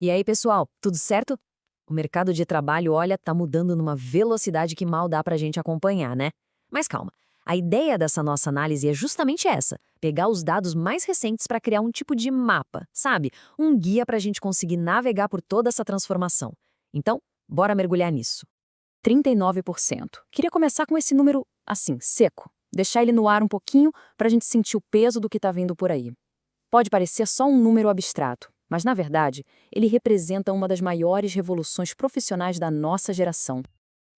E aí, pessoal, tudo certo? O mercado de trabalho, olha, tá mudando numa velocidade que mal dá pra gente acompanhar, né? Mas calma, a ideia dessa nossa análise é justamente essa: pegar os dados mais recentes para criar um tipo de mapa, sabe? Um guia pra gente conseguir navegar por toda essa transformação. Então, bora mergulhar nisso. 39%. Queria começar com esse número, assim, seco. Deixar ele no ar um pouquinho para a gente sentir o peso do que está vindo por aí. Pode parecer só um número abstrato, mas, na verdade, ele representa uma das maiores revoluções profissionais da nossa geração.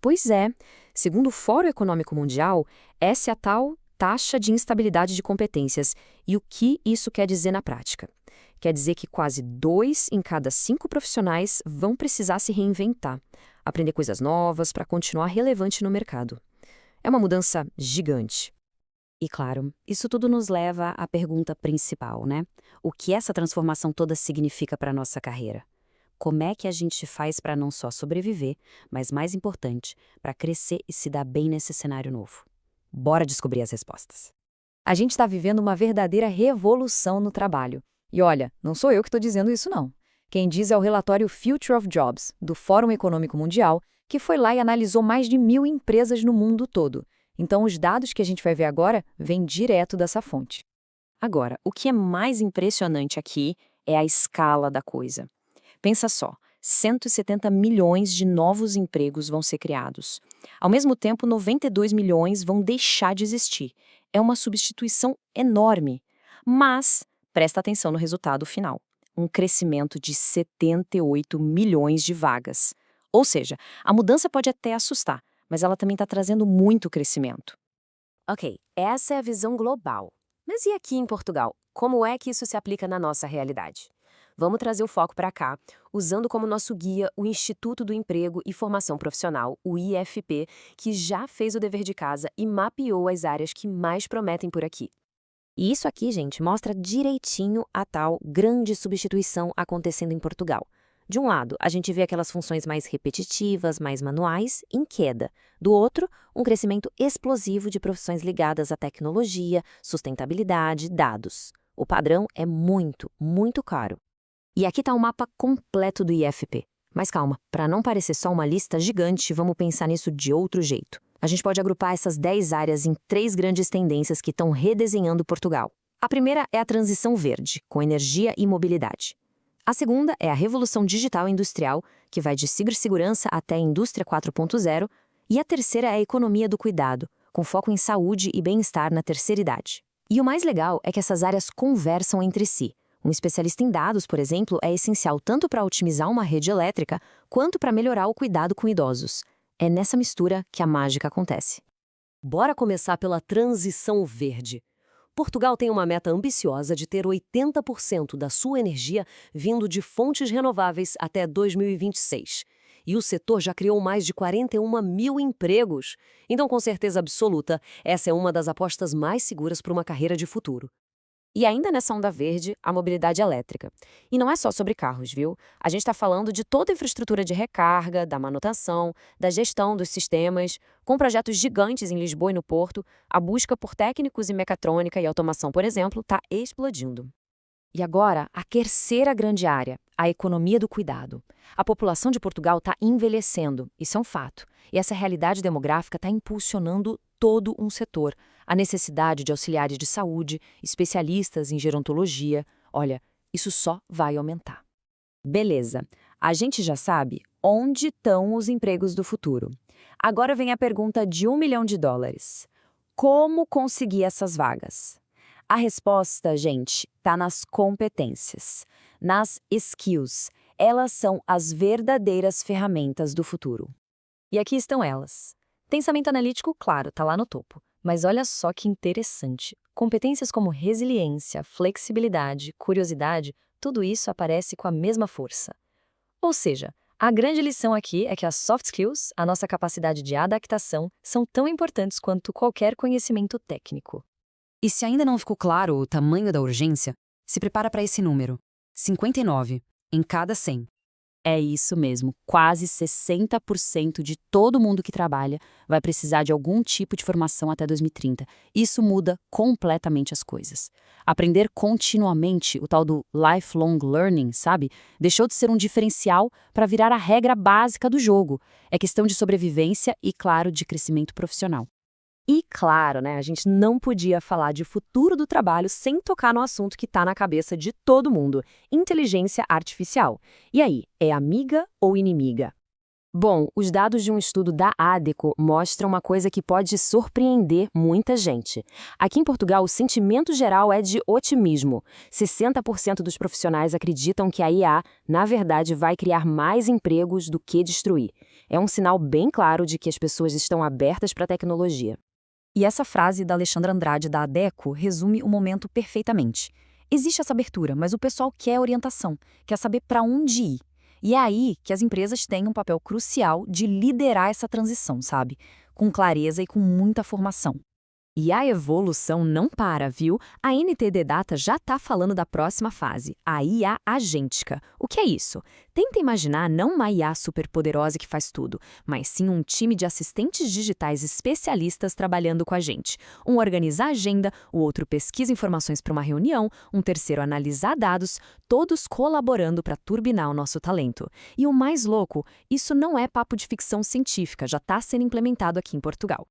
Pois é, segundo o Fórum Econômico Mundial, essa é a tal taxa de instabilidade de competências. E o que isso quer dizer na prática? Quer dizer que quase 2 em cada 5 profissionais vão precisar se reinventar, aprender coisas novas para continuar relevante no mercado. É uma mudança gigante. E claro, isso tudo nos leva à pergunta principal, né? O que essa transformação toda significa para a nossa carreira? Como é que a gente faz para não só sobreviver, mas mais importante, para crescer e se dar bem nesse cenário novo? Bora descobrir as respostas. A gente está vivendo uma verdadeira revolução no trabalho. E olha, não sou eu que estou dizendo isso, não. Quem diz é o relatório Future of Jobs, do Fórum Econômico Mundial, que foi lá e analisou mais de 1.000 empresas no mundo todo. Então, os dados que a gente vai ver agora vêm direto dessa fonte. Agora, o que é mais impressionante aqui é a escala da coisa. Pensa só, 170 milhões de novos empregos vão ser criados. Ao mesmo tempo, 92 milhões vão deixar de existir. É uma substituição enorme. Mas, presta atenção no resultado final. Um crescimento de 78 milhões de vagas. Ou seja, a mudança pode até assustar, mas ela também está trazendo muito crescimento. Ok, essa é a visão global. Mas e aqui em Portugal? Como é que isso se aplica na nossa realidade? Vamos trazer o foco para cá, usando como nosso guia o Instituto do Emprego e Formação Profissional, o IFP, que já fez o dever de casa e mapeou as áreas que mais prometem por aqui. E isso aqui, gente, mostra direitinho a tal grande substituição acontecendo em Portugal. De um lado, a gente vê aquelas funções mais repetitivas, mais manuais, em queda. Do outro, um crescimento explosivo de profissões ligadas à tecnologia, sustentabilidade, dados. O padrão é muito, muito caro. E aqui está o mapa completo do IFP. Mas calma, para não parecer só uma lista gigante, vamos pensar nisso de outro jeito. A gente pode agrupar essas 10 áreas em 3 grandes tendências que estão redesenhando Portugal. A primeira é a transição verde, com energia e mobilidade. A segunda é a revolução digital e industrial, que vai de cibersegurança até a indústria 4.0. E a terceira é a economia do cuidado, com foco em saúde e bem-estar na terceira idade. E o mais legal é que essas áreas conversam entre si. Um especialista em dados, por exemplo, é essencial tanto para otimizar uma rede elétrica, quanto para melhorar o cuidado com idosos. É nessa mistura que a mágica acontece. Bora começar pela transição verde. Portugal tem uma meta ambiciosa de ter 80% da sua energia vindo de fontes renováveis até 2026. E o setor já criou mais de 41 mil empregos. Então, com certeza absoluta, essa é uma das apostas mais seguras para uma carreira de futuro. E ainda nessa onda verde, a mobilidade elétrica. E não é só sobre carros, viu? A gente está falando de toda a infraestrutura de recarga, da manutenção, da gestão dos sistemas. Com projetos gigantes em Lisboa e no Porto, a busca por técnicos em mecatrônica e automação, por exemplo, está explodindo. E agora, a terceira grande área, a economia do cuidado. A população de Portugal está envelhecendo, isso é um fato. E essa realidade demográfica está impulsionando todo um setor. A necessidade de auxiliares de saúde, especialistas em gerontologia. Olha, isso só vai aumentar. Beleza, a gente já sabe onde estão os empregos do futuro. Agora vem a pergunta de US$ 1 milhão. Como conseguir essas vagas? A resposta, gente, está nas competências, nas skills. Elas são as verdadeiras ferramentas do futuro. E aqui estão elas. Pensamento analítico, claro, está lá no topo. Mas olha só que interessante. Competências como resiliência, flexibilidade, curiosidade, tudo isso aparece com a mesma força. Ou seja, a grande lição aqui é que as soft skills, a nossa capacidade de adaptação, são tão importantes quanto qualquer conhecimento técnico. E se ainda não ficou claro o tamanho da urgência, se prepara para esse número: 59 em cada 100. É isso mesmo, quase 60% de todo mundo que trabalha vai precisar de algum tipo de formação até 2030. Isso muda completamente as coisas. Aprender continuamente, o tal do lifelong learning, sabe? Deixou de ser um diferencial para virar a regra básica do jogo. É questão de sobrevivência e, claro, de crescimento profissional. E claro, né, a gente não podia falar de futuro do trabalho sem tocar no assunto que está na cabeça de todo mundo: inteligência artificial. E aí, é amiga ou inimiga? Bom, os dados de um estudo da ADECO mostram uma coisa que pode surpreender muita gente. Aqui em Portugal, o sentimento geral é de otimismo. 60% dos profissionais acreditam que a IA, na verdade, vai criar mais empregos do que destruir. É um sinal bem claro de que as pessoas estão abertas para a tecnologia. E essa frase da Alexandra Andrade da ADECO resume o momento perfeitamente. Existe essa abertura, mas o pessoal quer orientação, quer saber para onde ir. E é aí que as empresas têm um papel crucial de liderar essa transição, sabe? Com clareza e com muita formação. E a evolução não para, viu? A NTD Data já está falando da próxima fase, a IA agêntica. O que é isso? Tenta imaginar não uma IA superpoderosa que faz tudo, mas sim um time de assistentes digitais especialistas trabalhando com a gente. Um organiza a agenda, o outro pesquisa informações para uma reunião, um terceiro analisa dados, todos colaborando para turbinar o nosso talento. E o mais louco, isso não é papo de ficção científica, já está sendo implementado aqui em Portugal.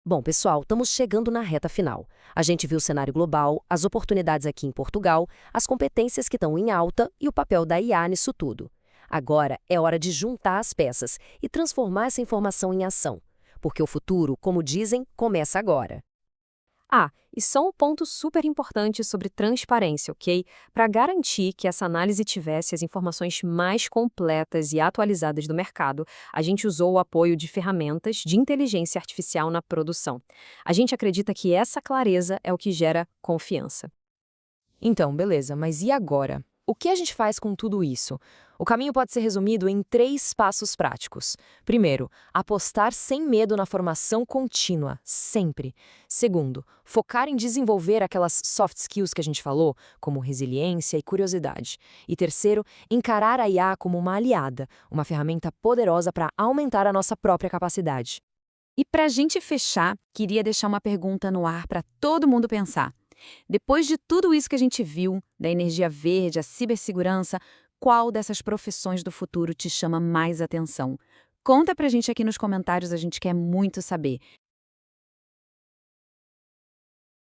Bom, pessoal, estamos chegando na reta final. A gente viu o cenário global, as oportunidades aqui em Portugal, as competências que estão em alta e o papel da IA nisso tudo. Agora é hora de juntar as peças e transformar essa informação em ação. Porque o futuro, como dizem, começa agora. E só um ponto super importante sobre transparência, ok? Para garantir que essa análise tivesse as informações mais completas e atualizadas do mercado, a gente usou o apoio de ferramentas de inteligência artificial na produção. A gente acredita que essa clareza é o que gera confiança. Então, beleza, mas e agora? O que a gente faz com tudo isso? O caminho pode ser resumido em 3 passos práticos. Primeiro, apostar sem medo na formação contínua, sempre. Segundo, focar em desenvolver aquelas soft skills que a gente falou, como resiliência e curiosidade. E terceiro, encarar a IA como uma aliada, uma ferramenta poderosa para aumentar a nossa própria capacidade. E para a gente fechar, queria deixar uma pergunta no ar para todo mundo pensar. Depois de tudo isso que a gente viu, da energia verde, a cibersegurança, qual dessas profissões do futuro te chama mais atenção? Conta pra gente aqui nos comentários, a gente quer muito saber.